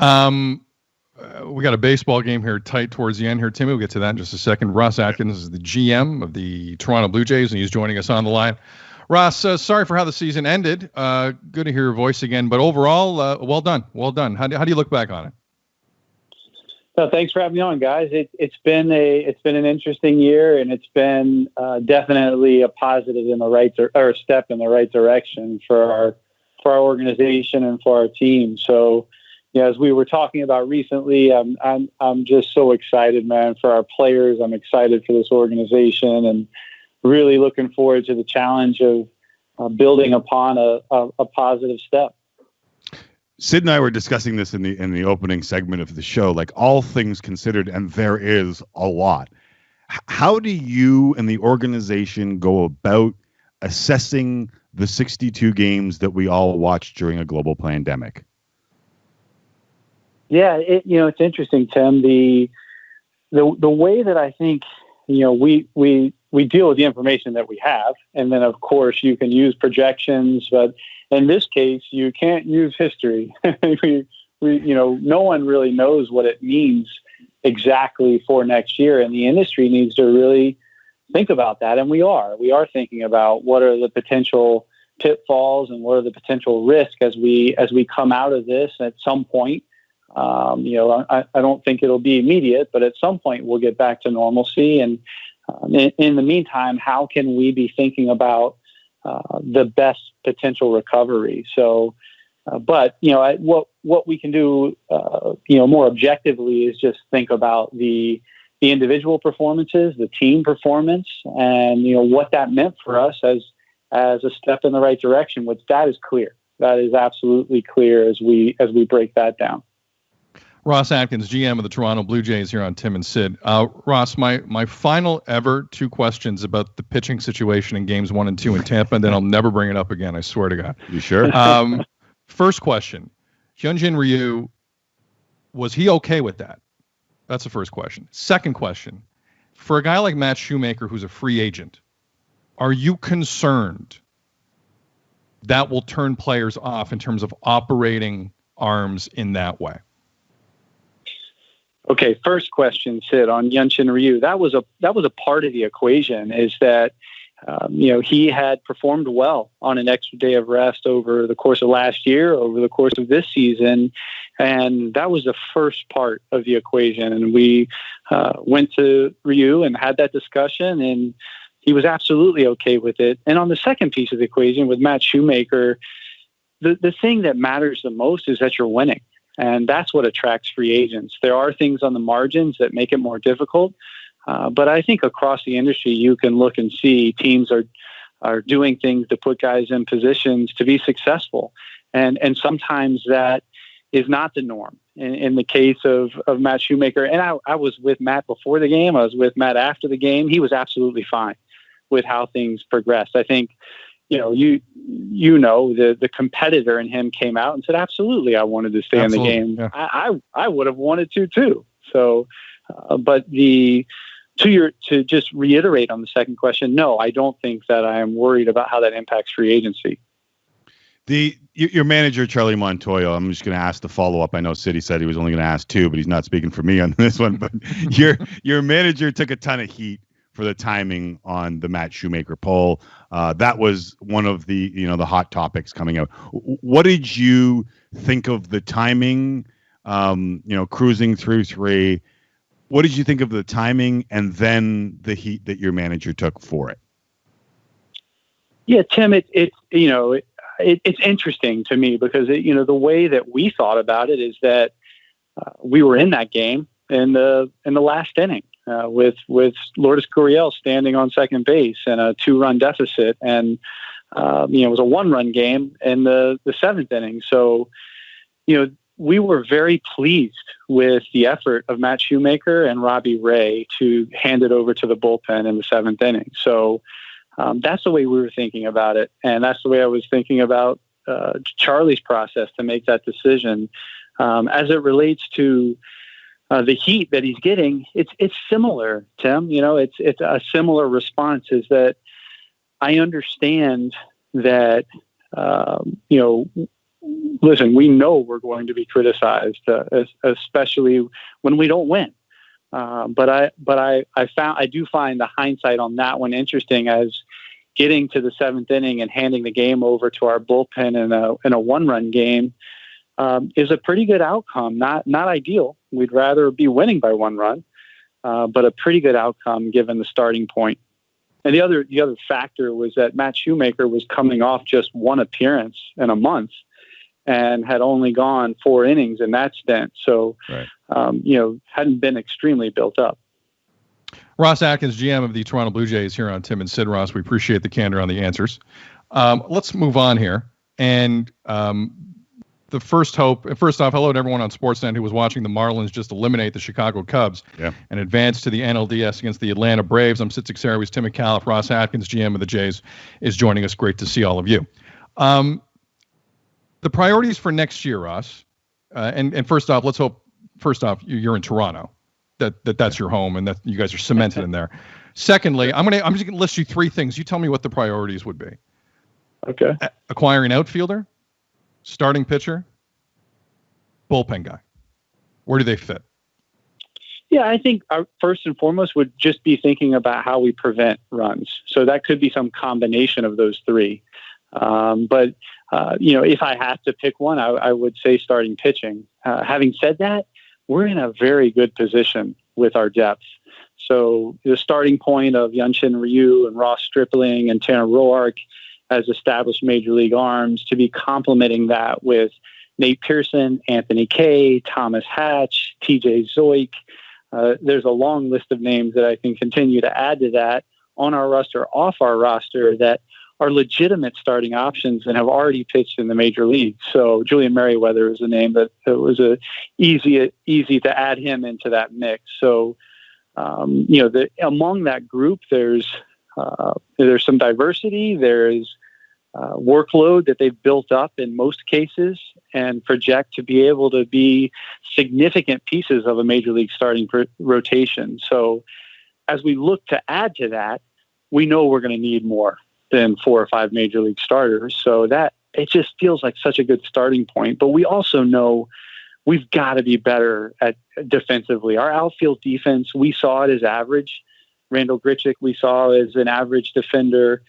We got a baseball game here tight towards the end here, Timmy. We'll get to that in just a second. Ross Atkins is the GM of the Toronto Blue Jays, and he's joining us on the line. Ross, sorry for how the season ended. Good to hear your voice again, but overall, well done. Well done. How do you look back on it? So thanks for having me on, guys. It's been an interesting year, and it's been definitely a positive in the right or a step in the right direction for our organization and for our team. So, as we were talking about recently, I'm just so excited, man, for our players. I'm excited for this organization, and really looking forward to the challenge of building upon a positive step. Sid and I were discussing this in the opening segment of the show, like all things considered, and there is a lot. How do you and the organization go about assessing the 62 games that we all watched during a global pandemic? Yeah, it's interesting, Tim. The way that I think, we deal with the information that we have, and then of course you can use projections, but in this case you can't use history. No one really knows what it means exactly for next year, and the industry needs to really think about that. And we are thinking about what are the potential pitfalls and what are the potential risks as we come out of this at some point. I don't think it'll be immediate, but at some point we'll get back to normalcy. And in the meantime, how can we be thinking about the best potential recovery? So, but what we can do, more objectively is just think about the individual performances, the team performance, and what that meant for us as a step in the right direction. Which that is clear. That is absolutely clear as we break that down. Ross Atkins, GM of the Toronto Blue Jays, here on Tim and Sid. Ross, my final ever two questions about the pitching situation in games 1 and 2 in Tampa, and then I'll never bring it up again, I swear to God. You sure? First question, HyunJin Ryu, was he okay with that? That's the first question. Second question, for a guy like Matt Shoemaker, who's a free agent, are you concerned that will turn players off in terms of operating arms in that way? Okay, first question, Sid, on HyunJin Ryu. That was a part of the equation, is that he had performed well on an extra day of rest over the course of last year, over the course of this season, and that was the first part of the equation. And we went to Ryu and had that discussion, and he was absolutely okay with it. And on the second piece of the equation with Matt Shoemaker, the thing that matters the most is that you're winning. And that's what attracts free agents. There are things on the margins that make it more difficult. But I think across the industry, you can look and see teams are doing things to put guys in positions to be successful. And sometimes that is not the norm. In the case of Matt Shoemaker, and I was with Matt before the game, I was with Matt after the game, he was absolutely fine with how things progressed. I think, the competitor in him came out and said, absolutely, I wanted to stay in the game. Yeah. I would have wanted to too. So, but to just reiterate on the second question, no, I don't think that I am worried about how that impacts free agency. Your manager, Charlie Montoyo, I'm just going to ask the follow-up. I know Sid said he was only going to ask 2, but he's not speaking for me on this one. But your manager took a ton of heat for the timing on the Matt Shoemaker poll. That was one of the hot topics coming out. What did you think of the timing? Cruising through 3. What did you think of the timing and then the heat that your manager took for it? Yeah, Tim, it's interesting to me because the way that we thought about it is that we were in that game in the last inning. With Lourdes Gurriel standing on second base and a 2-run deficit. And, it was a 1-run game in the 7th inning. So, we were very pleased with the effort of Matt Shoemaker and Robbie Ray to hand it over to the bullpen in the 7th inning. So that's the way we were thinking about it. And that's the way I was thinking about Charlie's process to make that decision. As it relates to the heat that he's getting, it's similar, Tim. It's a similar response. Is that I understand that listen, we know we're going to be criticized, especially when we don't win. But I do find the hindsight on that one interesting, as getting to the seventh inning and handing the game over to our bullpen in a one-run game is a pretty good outcome. Not ideal. We'd rather be winning by one run, but a pretty good outcome given the starting point. And the other factor was that Matt Shoemaker was coming off just one appearance in a month and had only gone 4 innings in that stint. So, right. Hadn't been extremely built up. Ross Atkins, GM of the Toronto Blue Jays, here on Tim and Sid. Ross, we appreciate the candor on the answers. Let's move on here. And the first off, hello to everyone on Sportsnet who was watching the Marlins just eliminate the Chicago Cubs and advance to the NLDS against the Atlanta Braves. I'm Sid Sixerius, Tim McAuliffe. Ross Atkins, GM of the Jays, is joining us. Great to see all of you. The priorities for next year, Ross, and first off, let's hope you're in Toronto, that's your home and that you guys are cemented in there. Secondly, I'm just gonna list you 3 things. You tell me what the priorities would be. Okay. Acquiring outfielder, starting pitcher, bullpen guy. Where do they fit? Yeah, I think our first and foremost would just be thinking about how we prevent runs. So that could be some combination of those 3. But if I had to pick one, I would say starting pitching. Having said that, we're in a very good position with our depth. So the starting point of HyunJin Ryu and Ross Stripling and Tanner Roark as established major league arms, to be complementing that with Nate Pearson, Anthony Kay, Thomas Hatch, TJ Zoik. There's a long list of names that I can continue to add to that on our roster, off our roster, that are legitimate starting options and have already pitched in the major league. So Julian Merriweather is a name that was easy to add him into that mix. So, among that group, there's some diversity. There's workload that they've built up in most cases and project to be able to be significant pieces of a major league starting rotation. So as we look to add to that, we know we're going to need more than 4 or 5 major league starters. So that it just feels like such a good starting point. But we also know we've got to be better at defensively. Our outfield defense, we saw it as average. Randall Grichuk, we saw as an average defender.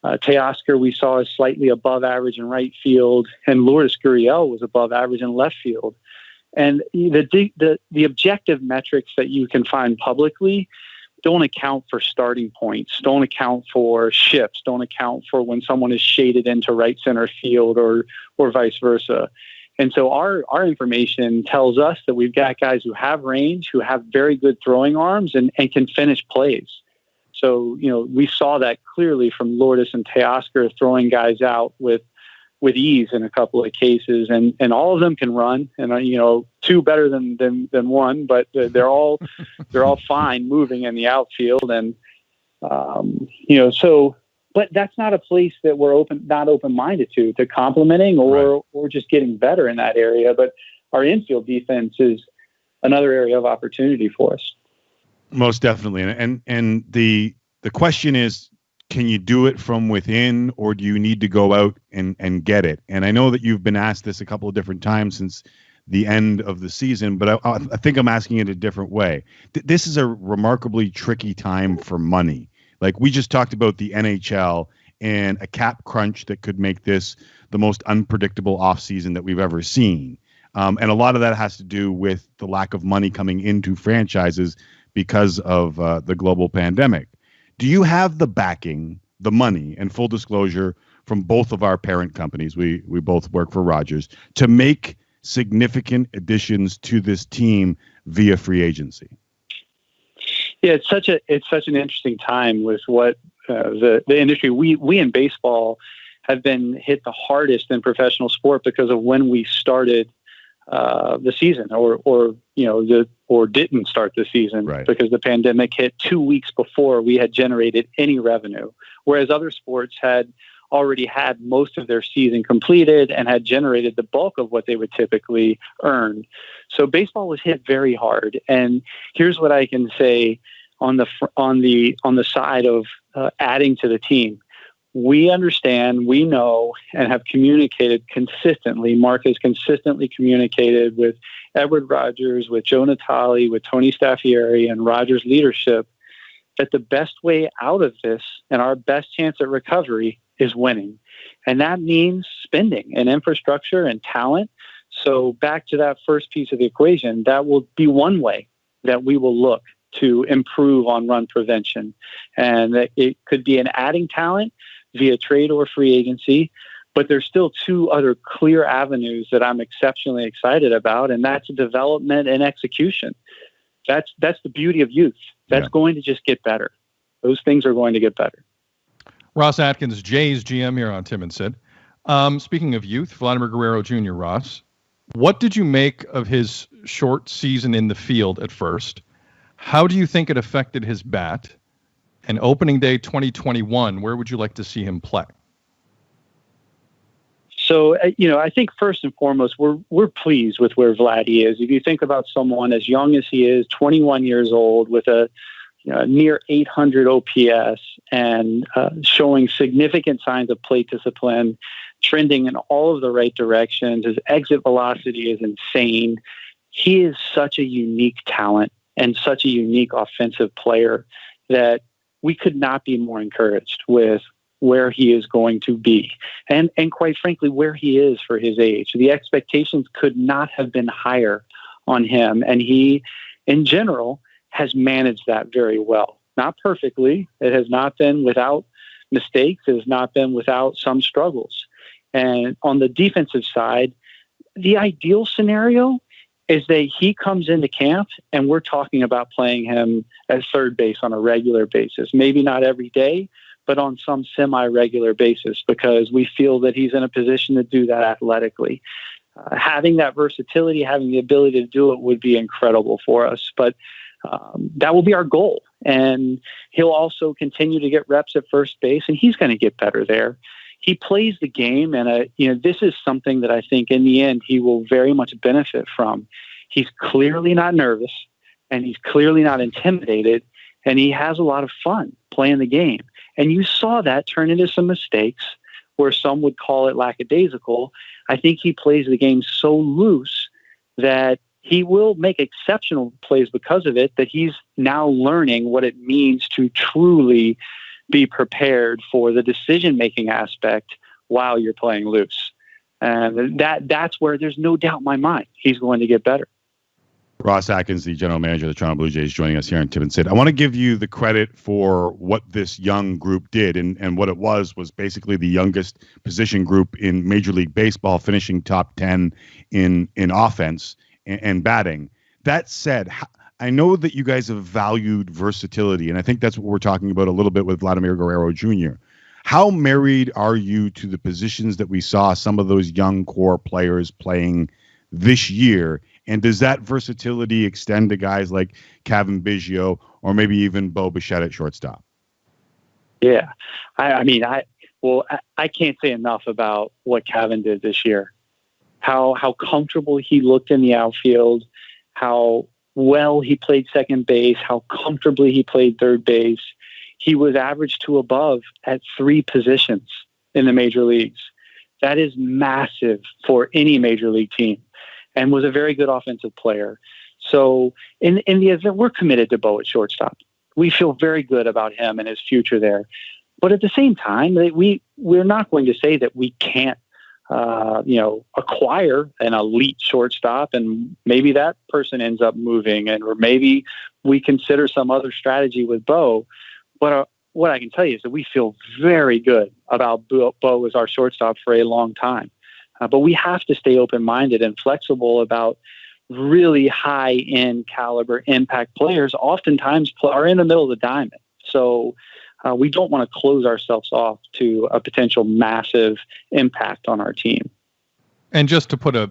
Teoscar, we saw as slightly above average in right field, and Lourdes Gurriel was above average in left field. And the objective metrics that you can find publicly don't account for starting points, don't account for shifts, don't account for when someone is shaded into right center field or vice versa. And so our information tells us that we've got guys who have range, who have very good throwing arms and can finish plays. So, we saw that clearly from Lourdes and Teoscar throwing guys out with ease in a couple of cases, and all of them can run, and 2 better than 1, but they're all fine moving in the outfield, and but that's not a place that we're not open-minded to complementing or just getting better in that area. But our infield defense is another area of opportunity for us. Most definitely, and the question is, can you do it from within, or do you need to go out and get it? And I know that you've been asked this a couple of different times since the end of the season, but I think I'm asking it a different way. This is a remarkably tricky time for money. Like we just talked about the NHL and a cap crunch that could make this the most unpredictable offseason that we've ever seen. And a lot of that has to do with the lack of money coming into franchises because of the global pandemic. Do you have the backing, the money, and full disclosure from both of our parent companies, we both work for Rogers, to make significant additions to this team via free agency? Yeah, it's such an interesting time with what the industry. We in baseball have been hit the hardest in professional sport because of when we started the season, or didn't start the season, right, because the pandemic hit 2 weeks before we had generated any revenue, whereas other sports had already had most of their season completed and had generated the bulk of what they would typically earn. So baseball was hit very hard. And here's what I can say on the side of adding to the team. we understand, we know, and have communicated consistently. Mark has consistently communicated with Edward Rogers, with Joe Natale, with Tony Staffieri, and Rogers' leadership that the best way out of this and our best chance at recovery is winning. And that means spending and infrastructure and talent. So back to that first piece of the equation, that will be one way that we will look to improve on run prevention. And it could be in adding talent via trade or free agency, but there's still two other clear avenues that I'm exceptionally excited about, and that's development and execution. That's the beauty of youth. That's going to just get better. Those things are going to get better. Ross Atkins, Jays GM here on Tim and Sid. Speaking of youth, Vladimir Guerrero Jr., Ross, what did you make of his short season in the field at first? How do you think it affected his bat? And opening day 2021, where would you like to see him play? So, I think first and foremost, we're pleased with where Vladdy is. If you think about someone as young as he is, 21 years old, with a near 800 OPS and showing significant signs of plate discipline, trending in all of the right directions. His exit velocity is insane. He is such a unique talent and such a unique offensive player that we could not be more encouraged with where he is going to be. And quite frankly, where he is for his age. The expectations could not have been higher on him. And he, in general, has managed that very well. Not perfectly. It has not been without mistakes. It has not been without some struggles. And on the defensive side, the ideal scenario is that he comes into camp and we're talking about playing him at third base on a regular basis. Maybe not every day, but on some semi-regular basis, because we feel that he's in a position to do that athletically. Having that versatility, having the ability to do it would be incredible for us. But that will be our goal. And he'll also continue to get reps at first base, and he's going to get better there. He plays the game, and this is something that I think in the end he will very much benefit from. He's clearly not nervous, and he's clearly not intimidated, and he has a lot of fun playing the game. And you saw that turn into some mistakes where some would call it lackadaisical. I think he plays the game so loose that he will make exceptional plays because of it, that he's now learning what it means to truly be prepared for the decision-making aspect while you're playing loose. And that's where there's no doubt in my mind he's going to get better. Ross Atkins, the general manager of the Toronto Blue Jays, joining us here on Tim and Sid. I want to give you the credit for what this young group did, and what it was basically the youngest position group in Major League Baseball, finishing top 10 in offense and batting. That said, I know that you guys have valued versatility, and I think that's what we're talking about a little bit with Vladimir Guerrero Jr. How married are you to the positions that we saw some of those young core players playing this year? And does that versatility extend to guys like Kevin Biggio or maybe even Bo Bichette at shortstop? Yeah. I can't say enough about what Kevin did this year. How comfortable he looked in the outfield, how well he played second base, how comfortably he played third base. He was average to above at 3 positions in the major leagues. That is massive for any major league team, and was a very good offensive player. So in the event, we're committed to Bo at shortstop. We feel very good about him and his future there. But at the same time, we're not going to say that we can't acquire an elite shortstop, and maybe that person ends up moving, or maybe we consider some other strategy with Bo. But what I can tell you is that we feel very good about Bo as our shortstop for a long time. But we have to stay open-minded and flexible about really high-end caliber impact players. Oftentimes are in the middle of the diamond. So we don't want to close ourselves off to a potential massive impact on our team. And just to put a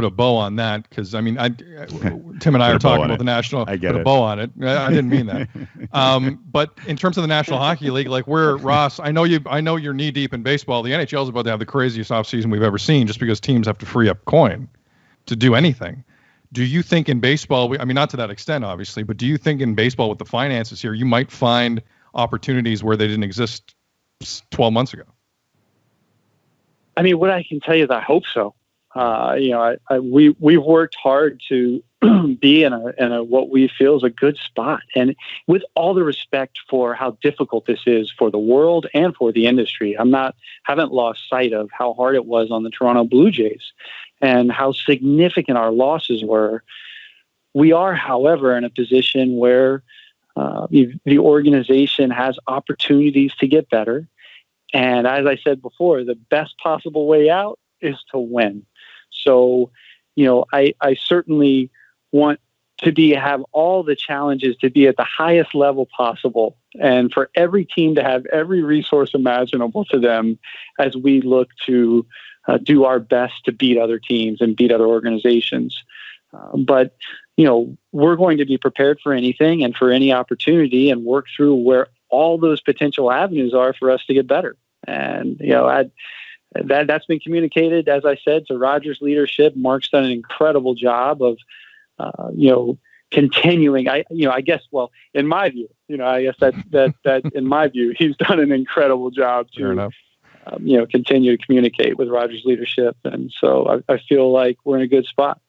bow on that, because Tim and I are talking about the national. I get put a bow on it. I didn't mean that. But in terms of the National Hockey League, like Ross, I know you're knee deep in baseball. The NHL is about to have the craziest offseason we've ever seen, just because teams have to free up coin to do anything. Do you think in baseball, not to that extent, obviously, but do you think in baseball with the finances here, you might find opportunities where they didn't exist 12 months ago. I mean, what I can tell you is I hope so. We've worked hard to be in a what we feel is a good spot, and with all the respect for how difficult this is for the world and for the industry, haven't lost sight of how hard it was on the Toronto Blue Jays and how significant our losses were. We are, however, in a position where the organization has opportunities to get better. And as I said before, the best possible way out is to win. So, I certainly want to have all the challenges to be at the highest level possible, and for every team to have every resource imaginable to them as we look to do our best to beat other teams and beat other organizations. But we're going to be prepared for anything and for any opportunity and work through where all those potential avenues are for us to get better. And, that's been communicated, as I said, to Roger's leadership. Mark's done an incredible job of, continuing. I guess, well, in my view, I guess that in my view, he's done an incredible job to, continue to communicate with Roger's leadership. And so I feel like we're in a good spot.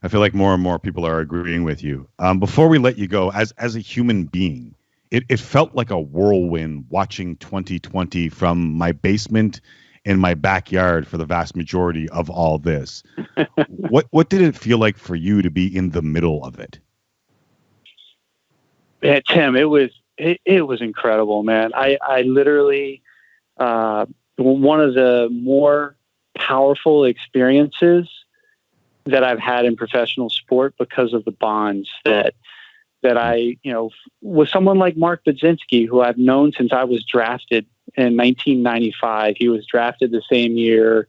I feel like more and more people are agreeing with you. Before we let you go, as a human being, it felt like a whirlwind watching 2020 from my basement in my backyard for the vast majority of all this. What did it feel like for you to be in the middle of it? Yeah, Tim, it was incredible, man. I literally, one of the more powerful experiences that I've had in professional sport because of the bonds that I, with someone like Mark Budzinski, who I've known since I was drafted in 1995. He was drafted the same year,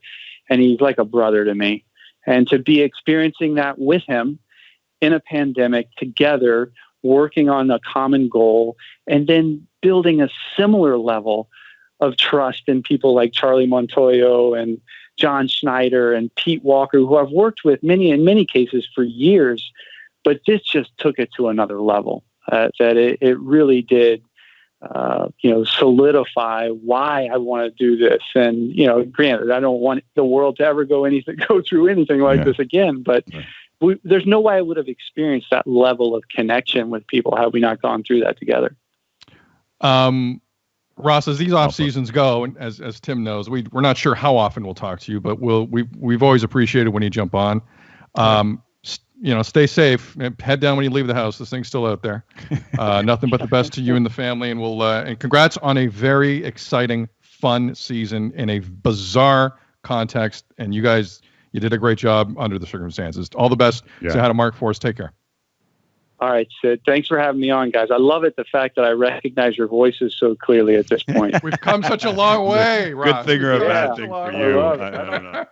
and he's like a brother to me. And to be experiencing that with him in a pandemic together, working on a common goal, and then building a similar level of trust in people like Charlie Montoyo and John Schneider and Pete Walker, who I've worked with in many cases for years, but this just took it to another level. That it really did, solidify why I want to do this. And granted, I don't want the world to ever go through anything like this again. But there's no way I would have experienced that level of connection with people had we not gone through that together. Ross, as these off seasons go, and as Tim knows, we're not sure how often we'll talk to you, but we've always appreciated when you jump on. Stay safe. Head down when you leave the house. This thing's still out there. Nothing but the best to you and the family, and and congrats on a very exciting, fun season in a bizarre context. And you guys, you did a great job under the circumstances. All the best. Say hi to Mark for us. Take care. All right, Sid. Thanks for having me on, guys. I love it, the fact that I recognize your voices so clearly at this point. We've come such a long way, Ross. Good thing or a bad thing for you. I don't know.